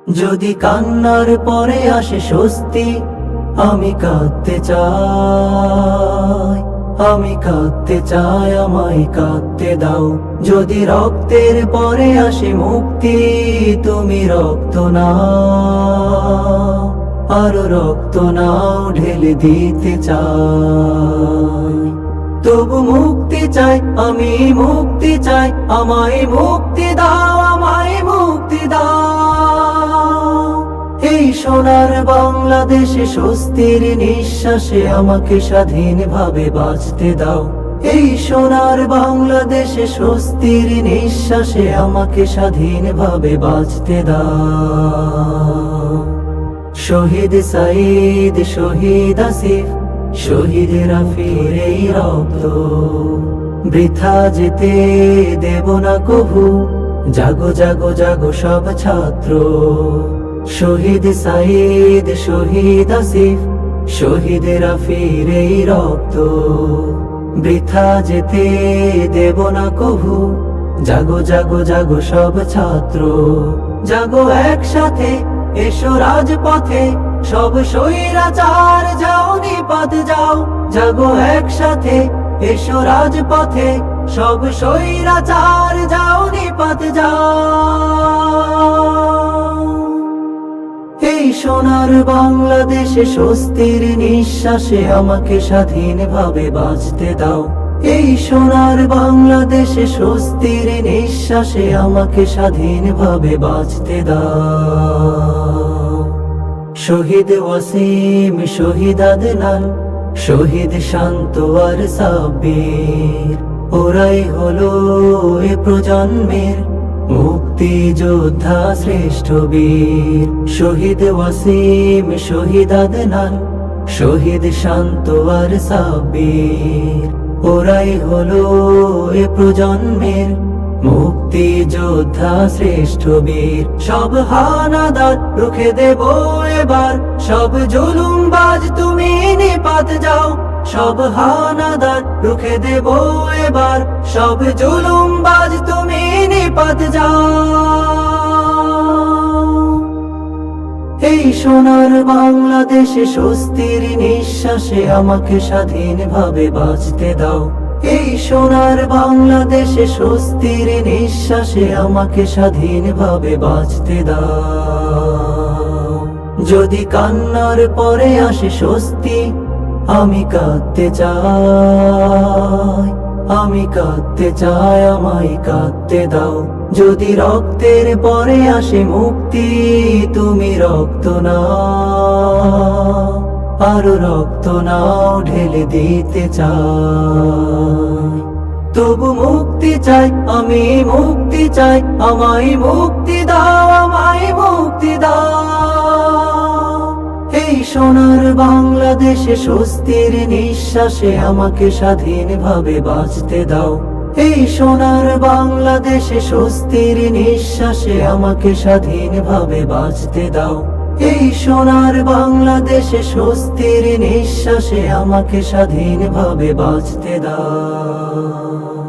যদি কান্নার পরে আসে স্বস্তি, আমি কাঁদতে চাই, আমি কাঁদতে চাই, আমায় কাঁদতে দাও। যদি রক্তের পরে আসে মুক্তি, তুমি রক্ত নাও, আরো রক্ত নাও, ঢেলে দিতে চাই। তবু মুক্তি চাই, আমি মুক্তি চাই, আমায় মুক্তি দাও, আমায় মুক্তি দাও। এই সোনার বাংলাদেশে স্বস্তির নিঃশ্বাসে আমাকে স্বাধীনভাবে বাঁচতে দাও। এই সোনার বাংলাদেশে স্বস্তির নিঃশ্বাসে আমাকে স্বাধীনভাবে বাঁচতে দাও। শহীদ সাঈদ, শহীদ আসিফ, শহীদ রাফির এই রক্ত বৃথা যেতে দেব না কভু। জাগো জাগো জাগো সব ছাত্র, শহীদ সাঈদ, শহীদ আসিফ, শহীদ রাফির এই রক্ত বৃথা যেতে দেব না কভু। জাগো জাগো জাগো সব ছাত্র, জাগো একসাথে, এসো রাজপথে, সব স্বৈরাচার যাও নিপাত যাও। জাগো একসাথে, এসো রাজপথে, সব স্বৈরাচার যাও নিপাত যাও। এই সোনার বাংলাদেশে স্বস্তির নিঃশ্বাসে আমাকে স্বাধীনভাবে বাঁচতে দাও। এই সোনার বাংলাদেশে স্বস্তির নিঃশ্বাসে আমাকে স্বাধীনভাবে বাঁচতে দাও। শহীদ ওয়াসিম, শহীদ আদনান, শহীদ শান্ত আর সাব্বির, ওরাই হলো এ প্রজন্মের মুক্তি যোদ্ধা শ্রেষ্ঠ বীর। শহীদ ওয়াসিম, শহীদ আদনান, শহীদ শান্ত আর সাব্বির, ওরাই হলো এ প্রজন্মের মুক্তি যোদ্ধা শ্রেষ্ঠ বীর। সব হানাদার রুখে দেব এবার, সব জুলুমবাজ তুমি নিপাত যাও। সব হানাদার রুখে দেব এবার, সব জুলুমবাজ তুমি নিপাত যাও। এই সোনার বাংলাদেশে স্বস্তির নিঃশ্বাসে আমাকে স্বাধীনভাবে বাঁচতে দাও। এই সোনার বাংলাদেশে স্বস্তির নিঃশ্বাসে আমাকে স্বাধীনভাবে বাঁচতে দাও। যদি কান্নার পরে আসে স্বস্তি, আমি কাঁদতে চাই, আমি কাঁদতে চাই, আমায় কাঁদতে দাও। যদি রক্তের পরে আসে মুক্তি, তুমি রক্ত নাও, আরো রক্ত নাও, ঢেলে দিতে চাই। তবু মুক্তি চাই, আমি মুক্তি চাই, আমায় মুক্তি দাও, আমায় মুক্তি দাও। এই সোনার বাংলাদেশে স্বস্তির নিঃশ্বাসে আমাকে স্বাধীনভাবে বাঁচতে দাও। এই সোনার বাংলাদেশে স্বস্তির নিঃশ্বাসে আমাকে স্বাধীনভাবে বাঁচতে দাও। এই সোনার বাংলাদেশে স্বস্তির নিঃশ্বাসে আমাকে স্বাধীনভাবে বাঁচতে দাও।